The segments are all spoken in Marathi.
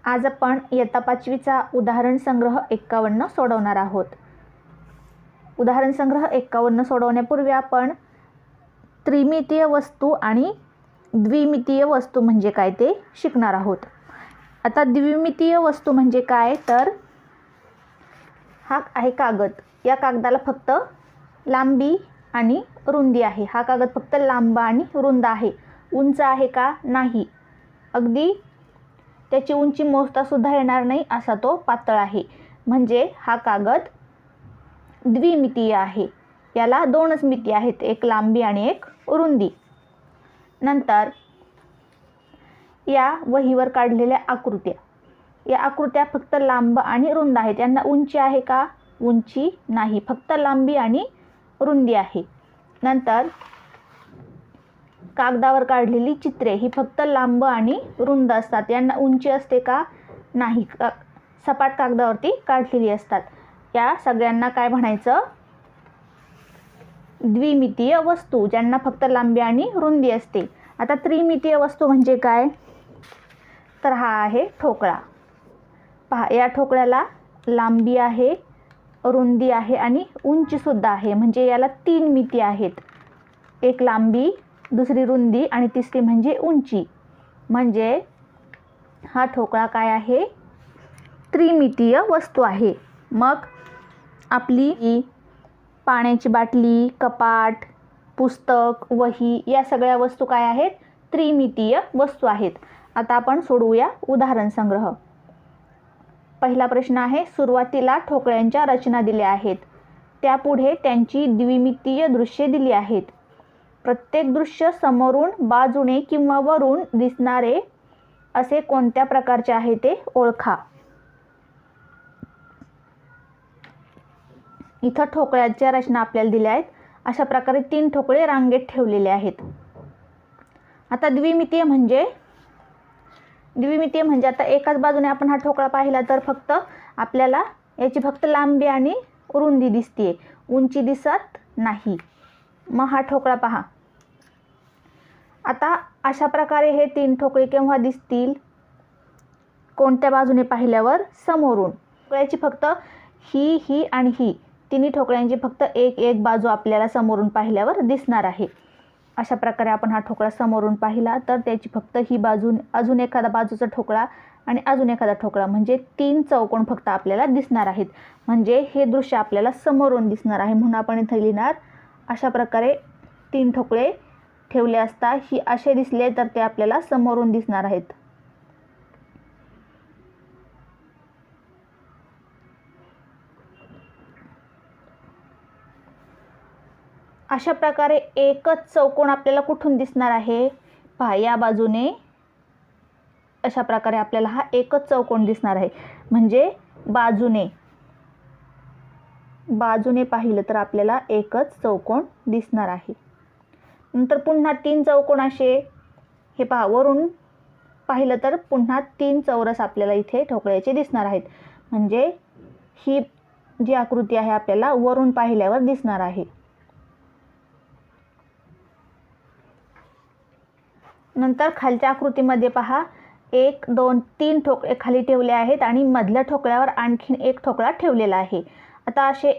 आज आपण इयत्ता 5वीचा उदाहरण संग्रह 51 सोडवणार आहोत। उदाहरण संग्रह 51 सोडवण्यापूर्वी आपण त्रिमितीय वस्तू आणि द्विमितीय वस्तू म्हणजे काय ते शिकणार आहोत। आता द्विमितीय वस्तू म्हणजे काय, तर हा आहे कागद। या कागदाला फक्त लांबी आणि रुंदी आहे। हा कागद फक्त लांब आणि रुंद आहे। उंच आहे का? नाही। अगदी त्याची उंची मोजता सुद्धा येणार नाही असा तो पातळ आहे। म्हणजे हा कागद द्विमितीय आहे। याला दोनच मिती आहेत, एक लांबी आणि एक रुंदी। नंतर या वहीवर काढलेल्या आकृत्या, या आकृत्या फक्त लांब आणि रुंद आहेत। यांना उंची आहे का? उंची नाही, फक्त लांबी आणि रुंदी आहे। नंतर कागदावर काढलेली चित्रे ही फक्त लांब आणि रुंद असतात। यांना उंची असते का? नाही, सपाट कागदावरती काढलेली असतात। या सगळ्यांना काय म्हणायचं? द्विमितीय वस्तू, ज्यांना फक्त लांबी आणि रुंदी असते। आता त्रिमितीय वस्तू म्हणजे काय, तर हा आहे ठोकळा। पहा, या ठोकळ्याला लांबी आहे, रुंदी आहे आणि उंची सुद्धा आहे। म्हणजे याला 3 मिती आहेत, एक लांबी, दुसरी रुंदी आणि तिसरी म्हणजे उंची। म्हणजे हा ठोकळा काय आहे? त्रिमितीय वस्तू आहे। मग आपली पाण्याची बाटली, कपाट, पुस्तक, वही या सगळ्या वस्तू काय आहेत? त्रिमितीय वस्तू आहेत। आता आपण सोडवूया उदाहरण संग्रह। पहिला प्रश्न आहे, सुरुवातीला ठोकळ्यांच्या रचना दिल्या आहेत, त्यापुढे त्यांची द्विमितीय दृश्ये दिली आहेत। प्रत्येक दृश्य समोरून, बाजूने किंवा वरून दिसणारे असे कोणत्या प्रकारचे आहे ते ओळखा। इथं ठोकळ्याच्या रचना आपल्याला दिल्या आहेत। अशा प्रकारे 3 ठोकळे रांगेत ठेवलेले आहेत। आता द्विमितीय म्हणजे आता एकाच बाजूने आपण हा ठोकळा पाहिला तर फक्त आपल्याला याची फक्त लांबी आणि रुंदी दिसते, उंची दिसत नाही। मग हा ठोकळा पहा। आता अशा प्रकारे हे 3 ठोकळे केव्हा दिसतील? कोणत्या बाजूने पाहिल्यावर? समोरून। ठोकळ्याची फक्त ही आणि ही तिन्ही ठोकळ्यांची फक्त एक बाजू आपल्याला समोरून पाहिल्यावर दिसणार आहे। अशा प्रकारे आपण हा ठोकळा समोरून पाहिला तर त्याची फक्त ही बाजू, अजून एखादा बाजूचा ठोकळा आणि अजून एखादा ठोकळा म्हणजे 3 चौकोन फक्त आपल्याला दिसणार आहेत। म्हणजे हे दृश्य आपल्याला समोरून दिसणार आहे, म्हणून आपण इथे लिहिणार अशा प्रकारे 3 ठोकळे ठेवले असता ही असे दिसले तर ते आपल्याला समोरून दिसणार आहेत। अशा प्रकारे एकच चौकोन आपल्याला कुठून दिसणार आहे? पहा, या बाजूने अशा प्रकारे आपल्याला हा एकच चौकोन दिसणार आहे। म्हणजे बाजूने पाहिलं तर आपल्याला एकच चौकोन दिसणार आहे। नंतर पुन्हा 3 चौकोन असे, हे पहा, वरून पाहिलं तर पुन्हा 3 चौरस आपल्याला इथे ठोकळ्याचे दिसणार आहेत। म्हणजे ही जी आकृती आहे आपल्याला वरून पाहिल्यावर दिसणार आहे। नंतर खालच्या आकृतीमध्ये पहा, 1 2 3 ठोकळे खाली ठेवले आहेत आणि मधल्या ठोकळ्यावर आणखीन एक ठोकळा ठेवलेला आहे। आता असे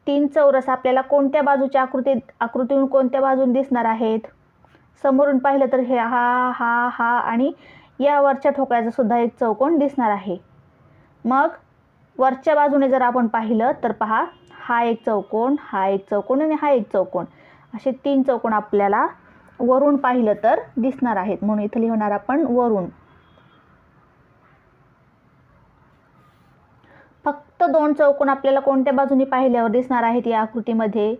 3 चौरस आपल्याला कोणत्या बाजूच्या आकृतीतून कोणत्या बाजून दिसणार आहेत? समोरून पाहिलं तर हे हा आणि या वरच्या ठोकळ्याचा सुद्धा एक चौकोन दिसणार आहे। मग वरच्या बाजूने जर आपण पाहिलं तर पहा, हा एक चौकोन, हा एक चौकोन आणि हा एक चौकोन, असे 3 चौकोन आपल्याला वरून पाहिलं तर दिसणार आहेत। म्हणून इथे लिहिणार आपण वरून। फक्त 2 चौकोन आपल्याला कोणत्या बाजूने पाहिल्यावर दिसणार आहेत या आकृतीमध्ये?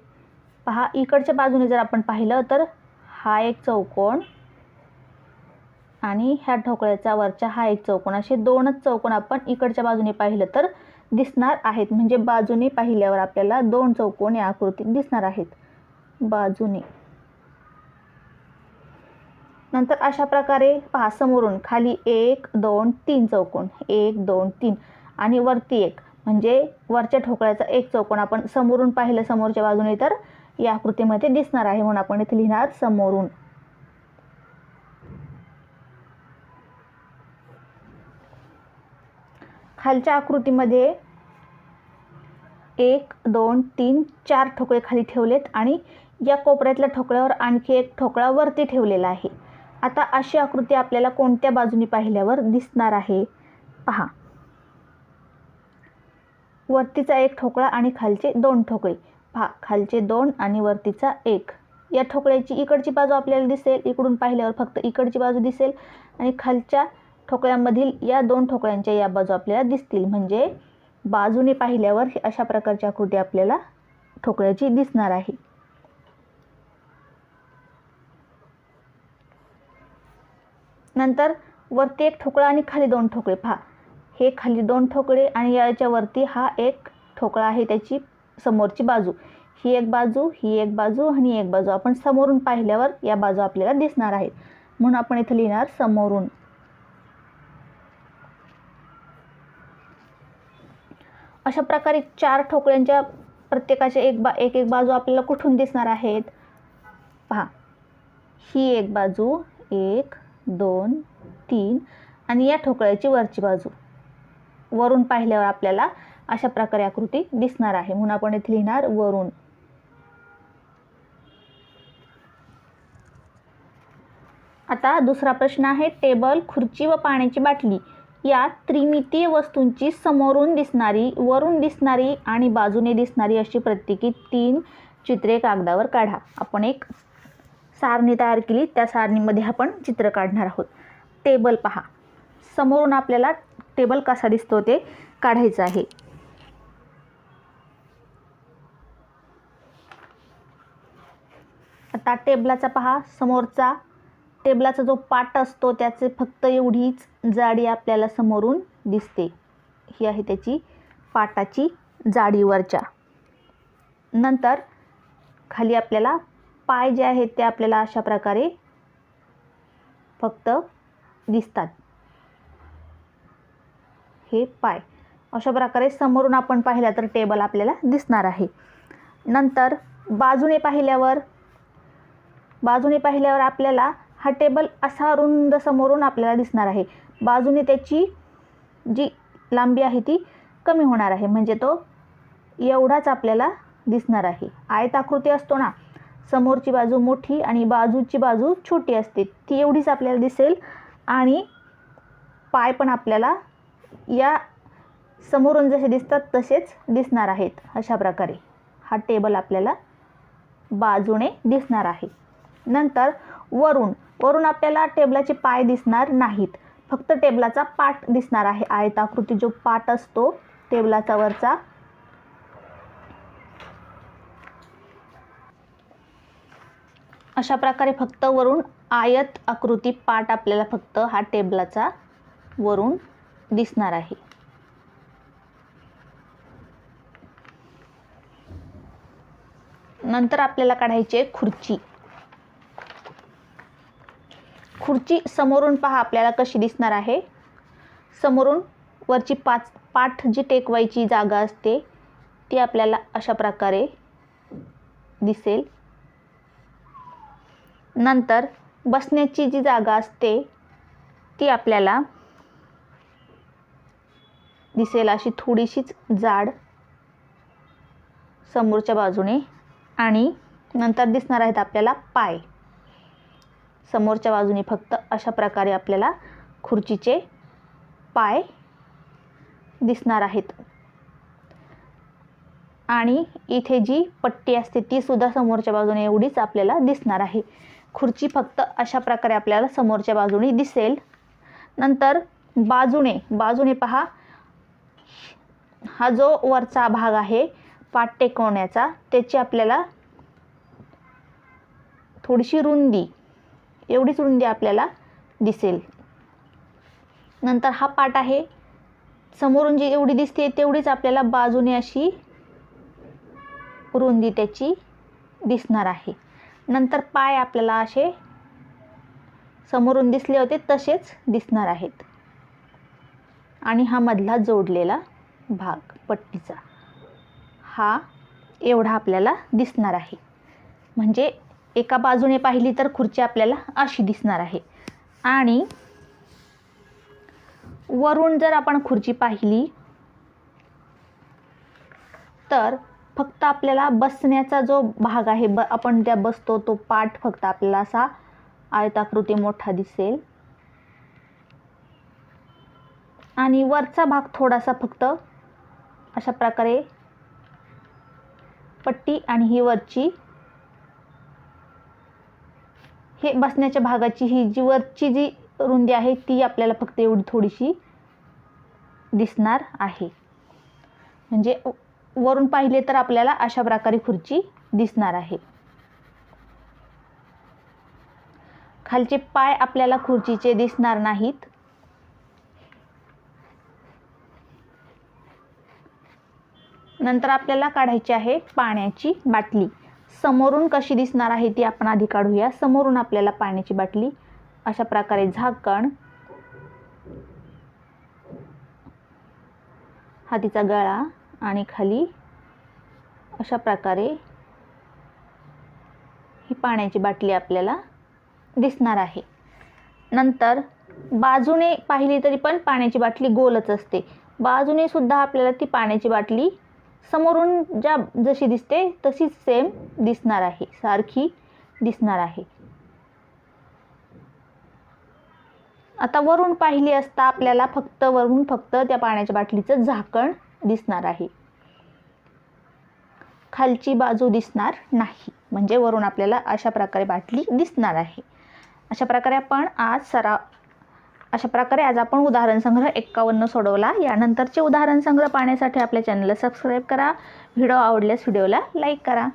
पहा, इकडच्या बाजूने जर आपण पाहिलं तर हा एक चौकोन आणि ह्या ठोकळ्याचा वरचा हा एक चौकोन, असे 2च चौकोन आपण इकडच्या बाजूने पाहिलं तर दिसणार आहेत। म्हणजे बाजूने पाहिल्यावर आपल्याला 2 चौकोन या आकृतीत दिसणार आहेत, बाजूने। नंतर अशा प्रकारे पहा, समोरून खाली 1 2 3 चौकोन, 1 2 3 आणि वरती एक, म्हणजे वरच्या ठोकळ्याचा एक चौकोन आपण समोरून पाहिलं समोरच्या बाजूने तर या आकृतीमध्ये दिसणार आहे, म्हणून आपण इथे लिहिणार समोरून। खालच्या आकृतीमध्ये 1 2 3 4 ठोकळे खाली ठेवलेत आणि या कोपऱ्यातल्या ठोकळ्यावर आणखी एक ठोकळा वरती ठेवलेला आहे. आता अशी आकृती आपल्याला कोणत्या बाजूनी पाहिल्यावर दिसणार आहे पहा. वरतीचा एक ठोकळा आणि खालचे 2 ठोकळे पहा. खालचे 2 आणि वरतीचा 1. या ठोकळ्याची इकडची बाजू आपल्याला दिसेल. इकडून पाहिल्यावर फक्त इकडची बाजू दिसेल आणि खालच्या ठोकळ्यामधील या 2 ठोकळ्यांच्या या बाजू आपल्याला दिसतील. म्हणजे बाजूने पाहिल्यावर अशा प्रकारची आकृती आपल्याला ठोकळ्याची दिसणार आहे. नंतर वरती एक ठोकळा आणि खाली 2 ठोकळे पहा. हे खाली 2 ठोकळे आणि याच्या वरती हा एक ठोकळा आहे. त्याची समोरची बाजू, ही एक बाजू, ही एक बाजू आणि एक बाजू. आपण समोरून पाहिल्यावर या बाजू आपल्याला दिसणार आहेत, म्हणून आपण इथे लिहिणार समोरून. अशा प्रकारे 4 ठोकळ्यांच्या प्रत्येकाचे एक एक बाजू आपल्याला कुठून दिसणार आहेत पहा. ही एक बाजू 1 2 3 आणि या ठोकळ्याची वरची बाजू वरून पाहिल्यावर आपल्याला अशा प्रकारे आकृती दिसणार आहे, म्हणून आपण इथे लिहिणार वरून. आता दुसरा प्रश्न आहे, टेबल, खुर्ची व पाण्याची बाटली या त्रिमितीय वस्तूंची समोरून दिसणारी, वरून दिसणारी आणि बाजूने दिसणारी अशी प्रत्येकी 3 चित्रे कागदावर काढा. आपण एक सारणी तयार केली, त्या सारणीमध्ये आपण चित्र काढणार आहोत. टेबल पहा. समोरून आपल्याला टेबल कसा दिसतो ते काढायचं आहे. आता टेबलाचा पहा, समोरचा टेबलाचा जो पाट असतो त्याचे फक्त एवढीच जाडी आपल्याला समोरून दिसते. ही आहे त्याची पाटाची जाडी वरच्या. नंतर खाली आपल्याला पाय जे आहेत ते आपल्याला अशा प्रकारे फक्त दिसतात. हे पाय अशा प्रकारे समोरून आपण पाहिला तर टेबल आपल्याला दिसणार आहे. नंतर बाजूने पाहिल्यावर आपल्याला हा टेबल असा रुंद समोरून आपल्याला दिसणार आहे. बाजूने त्याची जी लांबी आहे ती कमी होणार आहे, म्हणजे तो एवढाच आपल्याला दिसणार आहे. आयताकृती असतो ना, समोरची बाजू मोठी आणि बाजूची बाजू छोटी असते, ती एवढीच आपल्याला दिसेल आणि पाय पण आपल्याला या समोरून जसे दिसतात तसेच दिसणार आहेत. अशा प्रकारे हा टेबल आपल्याला बाजूने दिसणार आहे. नंतर वरून आपल्याला टेबलाचे पाय दिसणार नाहीत, फक्त टेबलाचा पाट दिसणार आहे. आयताकृती जो पाट असतो टेबलाचा वरचा, अशा प्रकारे फक्त वरून आयत आकृती पाट आपल्याला फक्त हा टेबलाचा वरून दिसणार आहे. नंतर आपल्याला काढायची आहे खुर्ची. खुर्ची समोरून पहा आपल्याला कशी दिसणार आहे. समोरून वरची पाठ जी टेकवायची जागा असते ती आपल्याला अशा प्रकारे दिसेल. नंतर बसण्याची जी जागा असते ती आपल्याला दिसेल अशी थोडीशीच जाड समोरच्या बाजूने. आणि नंतर दिसणार आहेत आपल्याला पाय समोरच्या बाजूने. फक्त अशा प्रकारे आपल्याला खुर्चीचे पाय दिसणार आहेत. आणि इथे जी पट्टी असते ती सुद्धा समोरच्या बाजूने एवढीच आपल्याला दिसणार आहे. खुर्ची फक्त अशा प्रकारे आपल्याला समोरच्या बाजूने दिसेल. नंतर बाजूने पहा, हा जो वरचा भाग आहे पाट टेकवण्याचा त्याची आपल्याला थोडीशी रुंदी, एवढीच रुंदी आपल्याला दिसेल. नंतर हा पाट आहे, समोरून जी एवढी दिसते तेवढीच आपल्याला बाजूने अशी रुंदी त्याची दिसणार आहे. नंतर पाय आपल्याला असे समोरून दिसले होते तसेच दिसणार आहेत. आणि हा मधला जोडलेला भाग पट्टीचा हा एवढा आपल्याला दिसणार आहे. म्हणजे एका बाजूने पाहिली तर खुर्ची आपल्याला अशी दिसणार आहे. आणि वरून जर आपण खुर्ची पाहिली तर फक्त आपल्याला बसण्याचा जो भाग आहे, आपण त्या बसतो तो पाठ फक्त आपल्याला असा आयताकृती मोठा दिसेल आणि वरचा भाग थोडासा फक्त अशा प्रकारे पट्टी आणि ही वरची, हे बसण्याच्या भागाची ही जी वरची जी रुंदी आहे ती आपल्याला फक्त एवढी थोडीशी दिसणार आहे. म्हणजे वरून पाहिले तर आपल्याला अशा प्रकारे खुर्ची दिसणार आहे. खालचे पाय आपल्याला खुर्चीचे दिसणार नाहीत. नंतर आपल्याला काढायची आहे पाण्याची बाटली. समोरून कशी दिसणार आहे ती आपण आधी काढूया. समोरून आपल्याला पाण्याची बाटली अशा प्रकारे झाकण, हातीचा गळा आणि खाली अशा प्रकारे ही पाण्याची बाटली आपल्याला दिसणार आहे. नंतर बाजूने पाहिली तरी पण पाण्याची बाटली गोलच असते. बाजूने सुद्धा आपल्याला ती पाण्याची बाटली समोरून जशी दिसते तशीच सेम दिसणार आहे, सारखी दिसणार आहे. आता वरून पाहिली असता आपल्याला वरून फक्त त्या पाण्याच्या बाटलीचं झाकण दिसणार आहे, खालची बाजू दिसणार नाही. म्हणजे वरून आपल्याला अशा प्रकारे बाटली दिसणार आहे. अशा प्रकारे आज आपण उदाहरण संग्रह 51 सोडवला. यानंतरचे उदाहरण संग्रह पाहण्यासाठी आपल्या चॅनलला सबस्क्राईब करा. व्हिडिओ आवडल्यास व्हिडिओला लाईक करा.